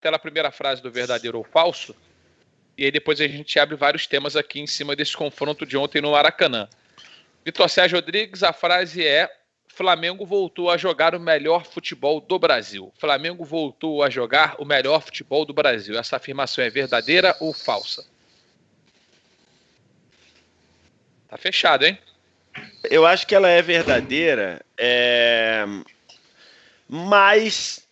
aquela primeira frase do verdadeiro ou falso, e aí depois a gente abre vários temas aqui em cima desse confronto de ontem no Maracanã. Vitor Sérgio Rodrigues, a frase é: Flamengo voltou a jogar o melhor futebol do Brasil. Flamengo voltou a jogar o melhor futebol do Brasil. Essa afirmação é verdadeira ou falsa? Tá fechado, hein? Eu acho que ela é verdadeira, mas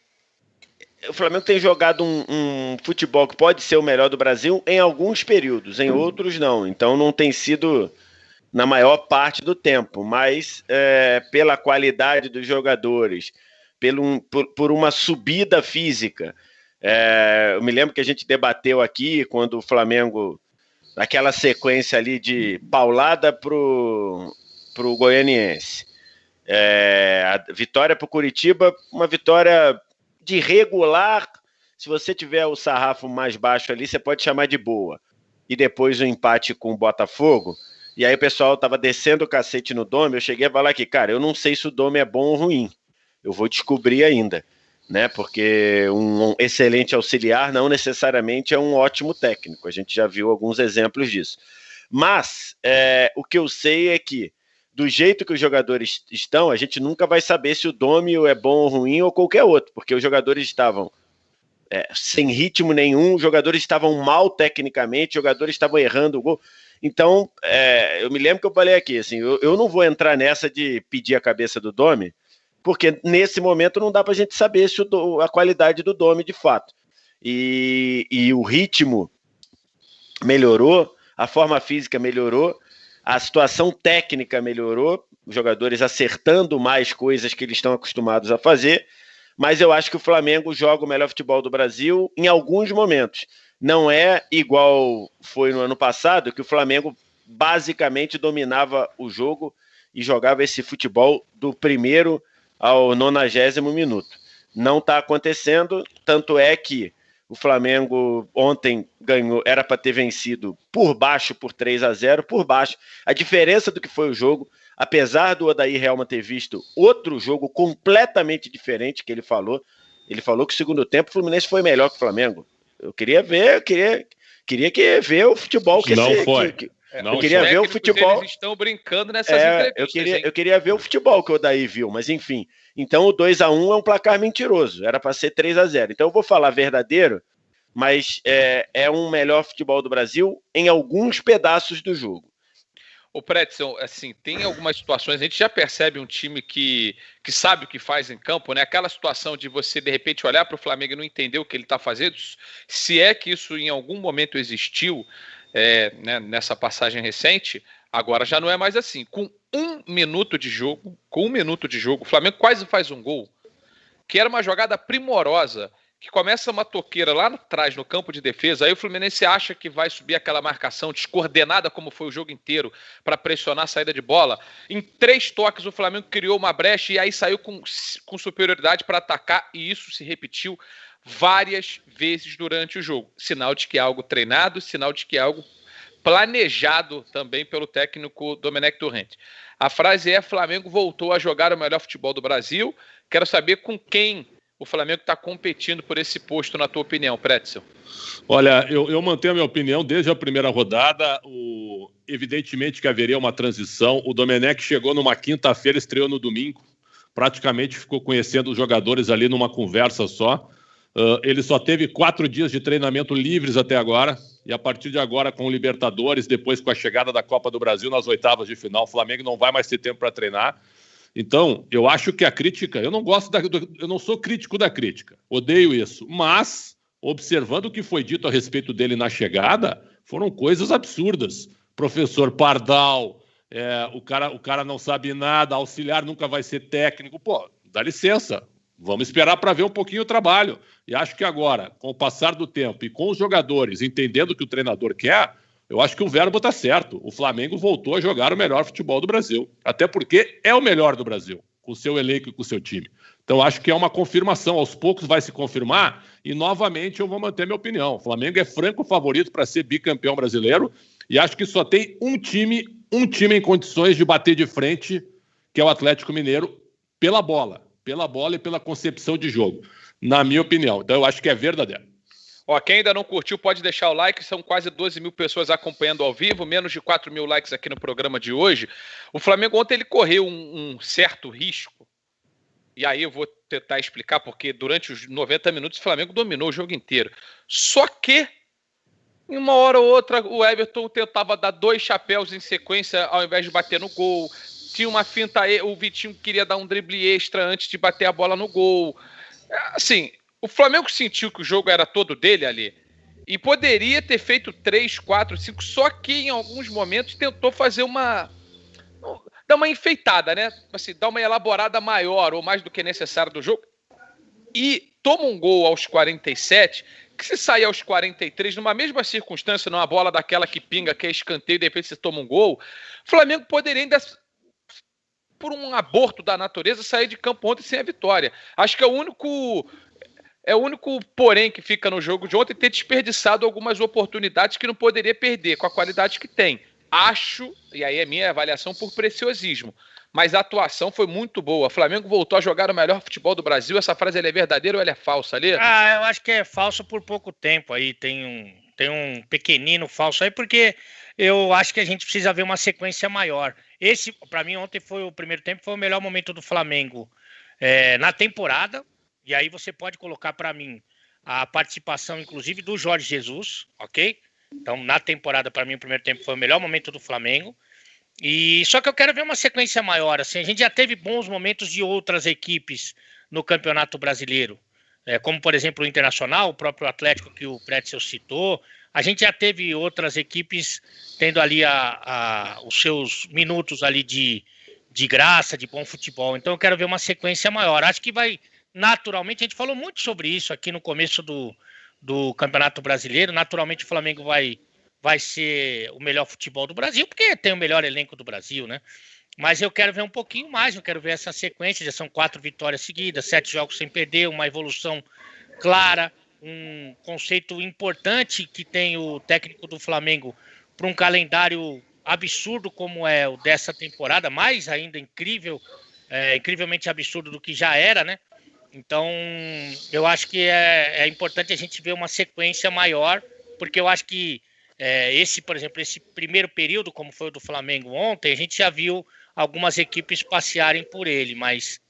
o Flamengo tem jogado um futebol que pode ser o melhor do Brasil em alguns períodos, em outros não. Então não tem sido na maior parte do tempo, mas pela qualidade dos jogadores, por uma subida física. Eu me lembro que a gente debateu aqui quando o Flamengo, aquela sequência ali de paulada pro Goianiense, a vitória pro Curitiba, uma vitória de regular. Se você tiver o sarrafo mais baixo ali, você pode chamar de boa. E depois o empate com o Botafogo. E aí o pessoal tava descendo o cacete no Dome. Eu cheguei a falar aqui, cara, eu não sei se o Dome é bom ou ruim. Eu vou descobrir ainda, né? Porque um excelente auxiliar não necessariamente é um ótimo técnico. A gente já viu alguns exemplos disso. Mas o que eu sei é que, do jeito que os jogadores estão, a gente nunca vai saber se o Dome é bom ou ruim ou qualquer outro, porque os jogadores estavam sem ritmo nenhum, os jogadores estavam mal tecnicamente, os jogadores estavam errando o gol. Então, eu me lembro que eu falei aqui, assim, eu não vou entrar nessa de pedir a cabeça do Dome, porque nesse momento não dá pra gente saber se a qualidade do Dome de fato. E o ritmo melhorou, a forma física melhorou, a situação técnica melhorou, os jogadores acertando mais coisas que eles estão acostumados a fazer, mas eu acho que o Flamengo joga o melhor futebol do Brasil em alguns momentos. Não é igual foi no ano passado, que o Flamengo basicamente dominava o jogo e jogava esse futebol do primeiro ao 90º minuto. Não está acontecendo, tanto é que o Flamengo ontem ganhou, era para ter vencido por baixo, por 3-0, por baixo. A diferença do que foi o jogo, apesar do Odair Helma ter visto outro jogo completamente diferente que ele falou que o segundo tempo o Fluminense foi melhor que o Flamengo. Eu queria ver, ver o futebol que não esse, foi. Eu queria ver o futebol. Eles estão brincando nessas entrevistas. Eu queria ver o futebol que o Odair viu, mas enfim. Então o 2-1 é um placar mentiroso. Era para ser 3-0. Então eu vou falar verdadeiro, mas é um melhor futebol do Brasil em alguns pedaços do jogo. O Pretzel, assim, tem algumas situações, a gente já percebe um time que sabe o que faz em campo, né? Aquela situação de você, de repente, olhar para o Flamengo e não entender o que ele está fazendo, se é que isso em algum momento existiu, né, nessa passagem recente, agora já não é mais assim. Com um minuto de jogo, o Flamengo quase faz um gol, que era uma jogada primorosa, que começa uma toqueira lá atrás no campo de defesa, aí o Fluminense acha que vai subir aquela marcação descoordenada como foi o jogo inteiro para pressionar a saída de bola. Em 3 toques o Flamengo criou uma brecha e aí saiu com superioridade para atacar, e isso se repetiu várias vezes durante o jogo. Sinal de que é algo treinado, sinal de que é algo planejado também pelo técnico Domenech Torrent. A frase é: Flamengo voltou a jogar o melhor futebol do Brasil. Quero saber com quem o Flamengo está competindo por esse posto, na tua opinião, Pretzel? Olha, eu mantenho a minha opinião desde a primeira rodada. Evidentemente que haveria uma transição. O Domenech chegou numa quinta-feira, estreou no domingo. Praticamente ficou conhecendo os jogadores ali numa conversa só. Ele só teve 4 dias de treinamento livres até agora. E a partir de agora, com o Libertadores, depois com a chegada da Copa do Brasil nas oitavas de final, o Flamengo não vai mais ter tempo para treinar. Então, eu acho que a crítica... Eu não sou crítico da crítica. Odeio isso. Mas, observando o que foi dito a respeito dele na chegada, foram coisas absurdas. Professor Pardal, o cara não sabe nada, auxiliar nunca vai ser técnico. Pô, dá licença. Vamos esperar para ver um pouquinho o trabalho. E acho que agora, com o passar do tempo e com os jogadores entendendo o que o treinador quer, eu acho que o verbo está certo. O Flamengo voltou a jogar o melhor futebol do Brasil. Até porque é o melhor do Brasil, com o seu elenco e com o seu time. Então, acho que é uma confirmação. Aos poucos vai se confirmar e, novamente, eu vou manter minha opinião. O Flamengo é franco favorito para ser bicampeão brasileiro e acho que só tem um time em condições de bater de frente, que é o Atlético Mineiro, pela bola e pela concepção de jogo, na minha opinião. Então, eu acho que é verdadeiro. Ó, quem ainda não curtiu pode deixar o like, são quase 12 mil pessoas acompanhando ao vivo, menos de 4 mil likes aqui no programa de hoje. O Flamengo ontem ele correu um certo risco, e aí eu vou tentar explicar, porque durante os 90 minutos o Flamengo dominou o jogo inteiro. Só que, em uma hora ou outra, o Everton tentava dar 2 chapéus em sequência ao invés de bater no gol. Tinha uma finta, o Vitinho queria dar um drible extra antes de bater a bola no gol. Assim, o Flamengo sentiu que o jogo era todo dele ali e poderia ter feito 3, 4, 5, só que em alguns momentos tentou fazer dar uma enfeitada, né? Assim, dar uma elaborada maior ou mais do que necessário do jogo. E toma um gol aos 47, que se sair aos 43, numa mesma circunstância, numa bola daquela que pinga, que é escanteio, e de repente você toma um gol, o Flamengo poderia ainda, por um aborto da natureza, sair de campo ontem sem a vitória. Acho que é o único porém que fica no jogo de ontem ter desperdiçado algumas oportunidades que não poderia perder, com a qualidade que tem. Acho, e aí é minha avaliação por preciosismo, mas a atuação foi muito boa. O Flamengo voltou a jogar o melhor futebol do Brasil. Essa frase ela é verdadeira ou ela é falsa, Alê? Eu acho que é falso por pouco tempo aí. Tem um pequenino falso aí, porque eu acho que a gente precisa ver uma sequência maior. Esse, para mim, ontem foi o primeiro tempo, foi o melhor momento do Flamengo na temporada. E aí você pode colocar para mim a participação, inclusive, do Jorge Jesus, ok? Então, na temporada, para mim, o primeiro tempo foi o melhor momento do Flamengo. E só que eu quero ver uma sequência maior. Assim, a gente já teve bons momentos de outras equipes no Campeonato Brasileiro, como, por exemplo, o Internacional, o próprio Atlético que o Pretzel citou. A gente já teve outras equipes tendo ali os seus minutos ali de graça, de bom futebol. Então, eu quero ver uma sequência maior. Acho que vai... Naturalmente, a gente falou muito sobre isso aqui no começo do Campeonato Brasileiro. Naturalmente, o Flamengo vai ser o melhor futebol do Brasil, porque tem o melhor elenco do Brasil, né? Mas eu quero ver um pouquinho mais, eu quero ver essa sequência. Já são 4 vitórias seguidas, 7 jogos sem perder, uma evolução clara, um conceito importante que tem o técnico do Flamengo para um calendário absurdo como é o dessa temporada, mais ainda incrivelmente absurdo do que já era, né? Então, eu acho que é importante a gente ver uma sequência maior, porque eu acho que por exemplo, esse primeiro período, como foi o do Flamengo ontem, a gente já viu algumas equipes passearem por ele, mas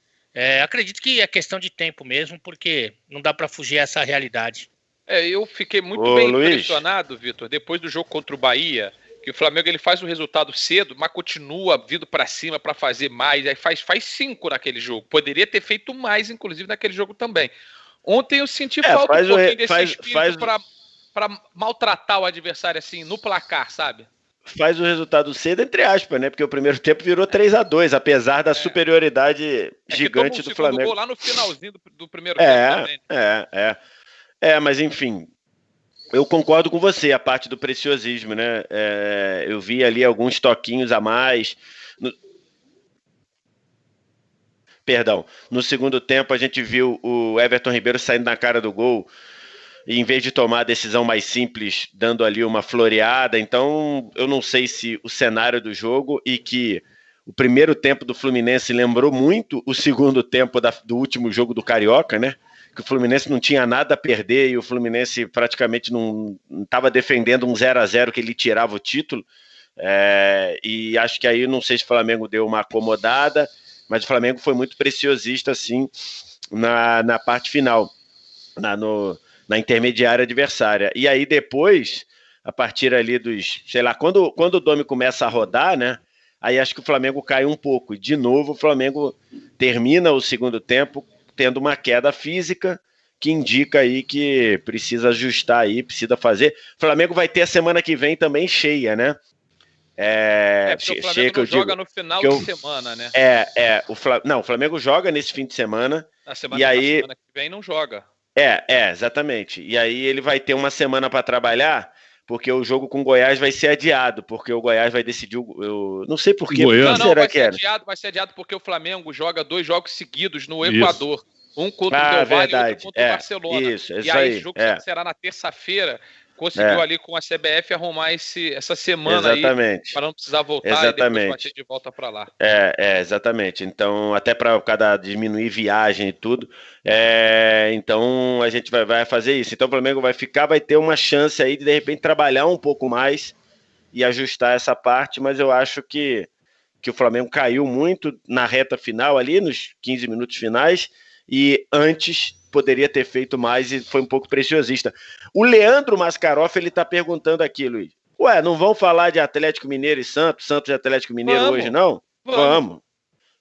acredito que é questão de tempo mesmo, porque não dá para fugir a essa realidade. Eu fiquei muito bem impressionado, Vitor, depois do jogo contra o Bahia, que o Flamengo ele faz o resultado cedo, mas continua vindo para cima para fazer mais, aí faz 5 naquele jogo. Poderia ter feito mais, inclusive, naquele jogo também. Ontem eu senti falta um pouquinho desse espírito para maltratar o adversário assim, no placar, sabe? Faz o resultado cedo, entre aspas, né? Porque o primeiro tempo virou 3-2, apesar da superioridade gigante do Flamengo. Gol lá no finalzinho do primeiro tempo também. Mas enfim... Eu concordo com você, a parte do preciosismo, né? Eu vi ali alguns toquinhos a mais. No segundo tempo a gente viu o Everton Ribeiro saindo na cara do gol, e em vez de tomar a decisão mais simples, dando ali uma floreada. Então, eu não sei se o cenário do jogo e que o primeiro tempo do Fluminense lembrou muito o segundo tempo do último jogo do Carioca, né? Que o Fluminense não tinha nada a perder e o Fluminense praticamente não estava defendendo um 0-0 que ele tirava o título. E acho que aí, não sei se o Flamengo deu uma acomodada, mas o Flamengo foi muito preciosista, assim, na parte final, na intermediária adversária. E aí depois, a partir ali dos, sei lá, quando o Domi começa a rodar, né? Aí acho que o Flamengo cai um pouco. E de novo o Flamengo termina o segundo tempo tendo uma queda física que indica aí que precisa ajustar aí, precisa fazer. O Flamengo vai ter a semana que vem também cheia, né? Porque o Flamengo não joga no final de semana, né? O Flamengo joga nesse fim de semana. Na semana que vem não joga. Exatamente. E aí ele vai ter uma semana para trabalhar, porque o jogo com o Goiás vai ser adiado, porque o Goiás vai decidir. Eu não sei por quê. Vai ser adiado porque o Flamengo joga 2 jogos seguidos no Equador. Isso. Um contra o Del Valle e outro contra o Barcelona. Isso e aí o jogo será na terça-feira. conseguiu ali com a CBF arrumar essa semana aí para não precisar voltar e depois bater de volta para lá. Exatamente. Então, até para cada diminuir viagem e tudo, então a gente vai fazer isso. Então o Flamengo vai ter uma chance aí de repente trabalhar um pouco mais e ajustar essa parte, mas eu acho que o Flamengo caiu muito na reta final ali, nos 15 minutos finais, e antes poderia ter feito mais e foi um pouco preciosista. O Leandro Mascaroff, ele tá perguntando aqui, Luiz. Ué, não vão falar de Atlético Mineiro e Santos e Atlético Mineiro hoje, não?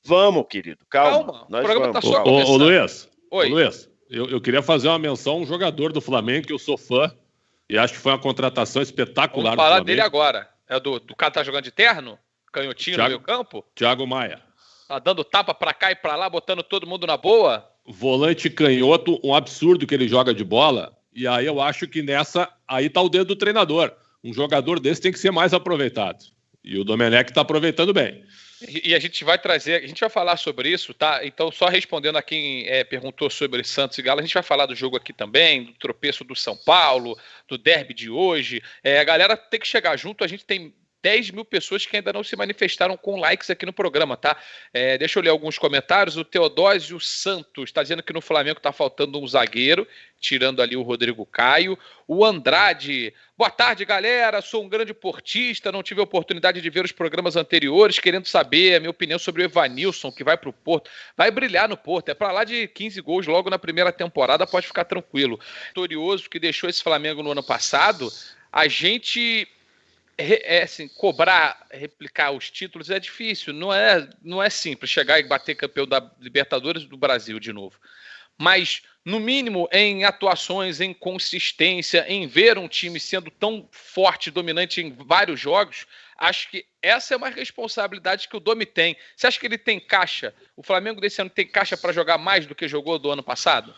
Vamos, querido. Calma. Nós vamos. Tá só ô, Luiz. Oi. Luiz, eu queria fazer uma menção a um jogador do Flamengo que eu sou fã e acho que foi uma contratação espetacular. Vamos falar dele agora. É do cara que tá jogando de terno? Canhotinho no meio campo? Thiago Maia. Tá dando tapa pra cá e pra lá, botando todo mundo na boa? Volante canhoto, um absurdo que ele joga de bola. E aí eu acho que aí tá o dedo do treinador. Um jogador desse tem que ser mais aproveitado. E o Domenech tá aproveitando bem. E a gente vai falar sobre isso, tá? Então, só respondendo a quem perguntou sobre Santos e Galo, a gente vai falar do jogo aqui também, do tropeço do São Paulo, do derby de hoje. A galera tem que chegar junto, a gente tem 10 mil pessoas que ainda não se manifestaram com likes aqui no programa, tá? Deixa eu ler alguns comentários. O Teodósio Santos está dizendo que no Flamengo está faltando um zagueiro, tirando ali o Rodrigo Caio. O Andrade, boa tarde, galera. Sou um grande portista, não tive a oportunidade de ver os programas anteriores, querendo saber a minha opinião sobre o Evanilson, que vai para o Porto. Vai brilhar no Porto, é para lá de 15 gols logo na primeira temporada, pode ficar tranquilo. Vitorioso que deixou esse Flamengo no ano passado, a gente... assim, replicar os títulos é difícil, não é simples chegar e bater campeão da Libertadores do Brasil de novo. Mas, no mínimo, em atuações, em consistência, em ver um time sendo tão forte e dominante em vários jogos, acho que essa é uma responsabilidade que o Domi tem. Você acha que ele tem caixa? O Flamengo desse ano tem caixa para jogar mais do que jogou do ano passado?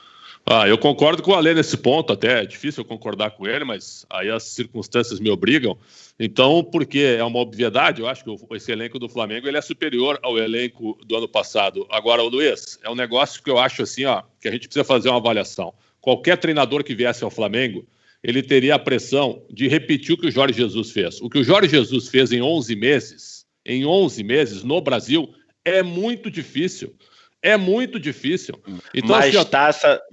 Eu concordo com o Alê nesse ponto, até é difícil eu concordar com ele, mas aí as circunstâncias me obrigam. Então, porque é uma obviedade, eu acho que esse elenco do Flamengo ele é superior ao elenco do ano passado. Agora, Luiz, é um negócio que eu acho assim, que a gente precisa fazer uma avaliação. Qualquer treinador que viesse ao Flamengo, ele teria a pressão de repetir o que o Jorge Jesus fez. O que o Jorge Jesus fez em 11 meses no Brasil, é muito difícil. É muito difícil. Então,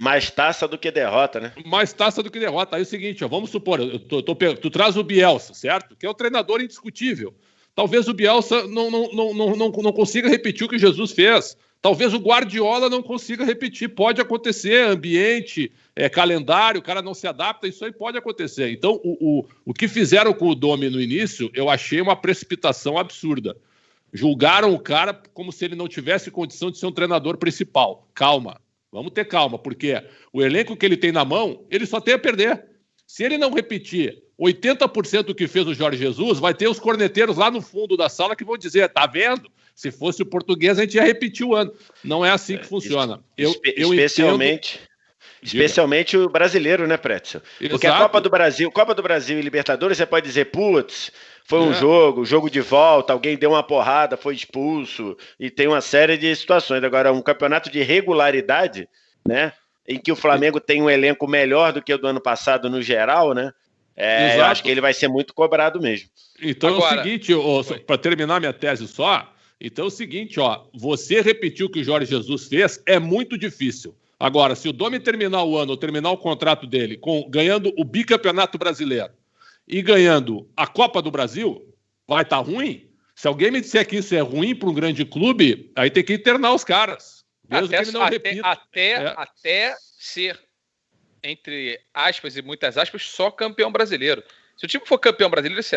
mais taça do que derrota, né? Mais taça do que derrota. Aí é o seguinte, vamos supor, tu traz o Bielsa, certo? Que é o treinador indiscutível. Talvez o Bielsa não consiga repetir o que Jesus fez. Talvez o Guardiola não consiga repetir. Pode acontecer, ambiente, calendário, o cara não se adapta, isso aí pode acontecer. Então, o que fizeram com o Domi no início, eu achei uma precipitação absurda. Julgaram o cara como se ele não tivesse condição de ser um treinador principal. Calma, vamos ter calma, porque o elenco que ele tem na mão, ele só tem a perder. Se ele não repetir 80% do que fez o Jorge Jesus, vai ter os corneteiros lá no fundo da sala que vão dizer, tá vendo? Se fosse o português, a gente ia repetir o ano. Não é assim que funciona. Especialmente o brasileiro, né, Pretzel? Porque a Copa do Brasil e Libertadores, você pode dizer, putz, foi um jogo de volta, alguém deu uma porrada, foi expulso, e tem uma série de situações. Agora, um campeonato de regularidade, né, em que o Flamengo tem um elenco melhor do que o do ano passado no geral, né, eu acho que ele vai ser muito cobrado mesmo. Então agora, é o seguinte, para terminar minha tese só, então é o seguinte, você repetir o que o Jorge Jesus fez é muito difícil. Agora, se o Domi terminar o ano, ou terminar o contrato dele, ganhando o bicampeonato brasileiro e ganhando a Copa do Brasil, vai estar ruim? Se alguém me disser que isso é ruim para um grande clube, aí tem que internar os caras. Mesmo que ele não repita. Até ser, entre aspas e muitas aspas, só campeão brasileiro. Se o time for campeão brasileiro, isso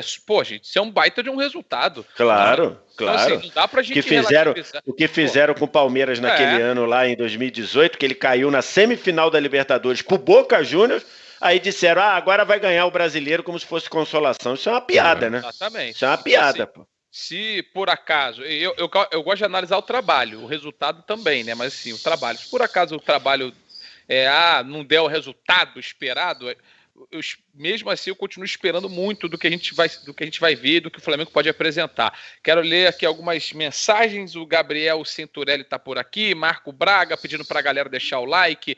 é um baita de um resultado. Claro. Então, assim, não dá pra gente o que fizeram com o Palmeiras naquele ano lá em 2018, que ele caiu na semifinal da Libertadores pro Boca Juniors, aí disseram, agora vai ganhar o brasileiro como se fosse consolação. Isso é uma piada, né? Exatamente. Isso é uma piada, assim, pô. Se por acaso, eu gosto de analisar o trabalho, o resultado também, né? Mas assim, o trabalho. Se por acaso o trabalho não der o resultado esperado, mesmo assim eu continuo esperando muito do que a gente vai ver, do que o Flamengo pode apresentar. Quero ler aqui algumas mensagens. O Gabriel Centurelli está por aqui, Marco Braga pedindo para a galera deixar o like,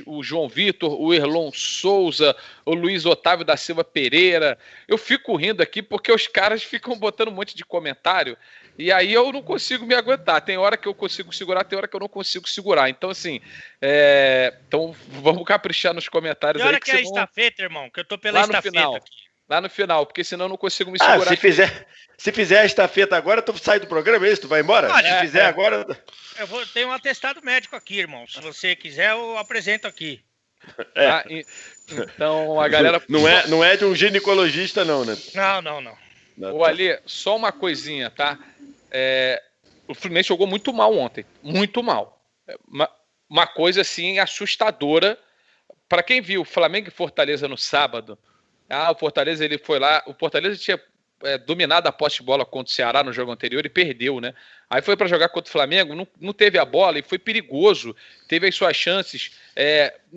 o João Vitor, o Erlon Souza, o Luiz Otávio da Silva Pereira. Eu fico rindo aqui porque os caras ficam botando um monte de comentário e aí eu não consigo me aguentar. Tem hora que eu consigo segurar, tem hora que eu não consigo segurar. Então, assim, então vamos caprichar nos comentários. E aí. hora que é a estafeta, irmão, que eu tô pela lá no estafeta final. aqui. Lá no final, porque senão eu não consigo me segurar. Se fizer a estafeta agora, tu sai do programa, é isso? Tu vai embora? Se fizer agora... Eu tenho um atestado médico aqui, irmão. Se você quiser, eu apresento aqui. Tá? Então, a galera... Não é de um ginecologista, não, né? Não. Ô, Ali, só uma coisinha, tá? O Fluminense jogou muito mal ontem. Muito mal. Uma coisa, assim, assustadora. Para quem viu Flamengo e Fortaleza no sábado... o Fortaleza, ele foi lá... O Fortaleza tinha dominado a posse de bola contra o Ceará no jogo anterior e perdeu, né? Aí foi para jogar contra o Flamengo, não teve a bola e foi perigoso. Teve as suas chances...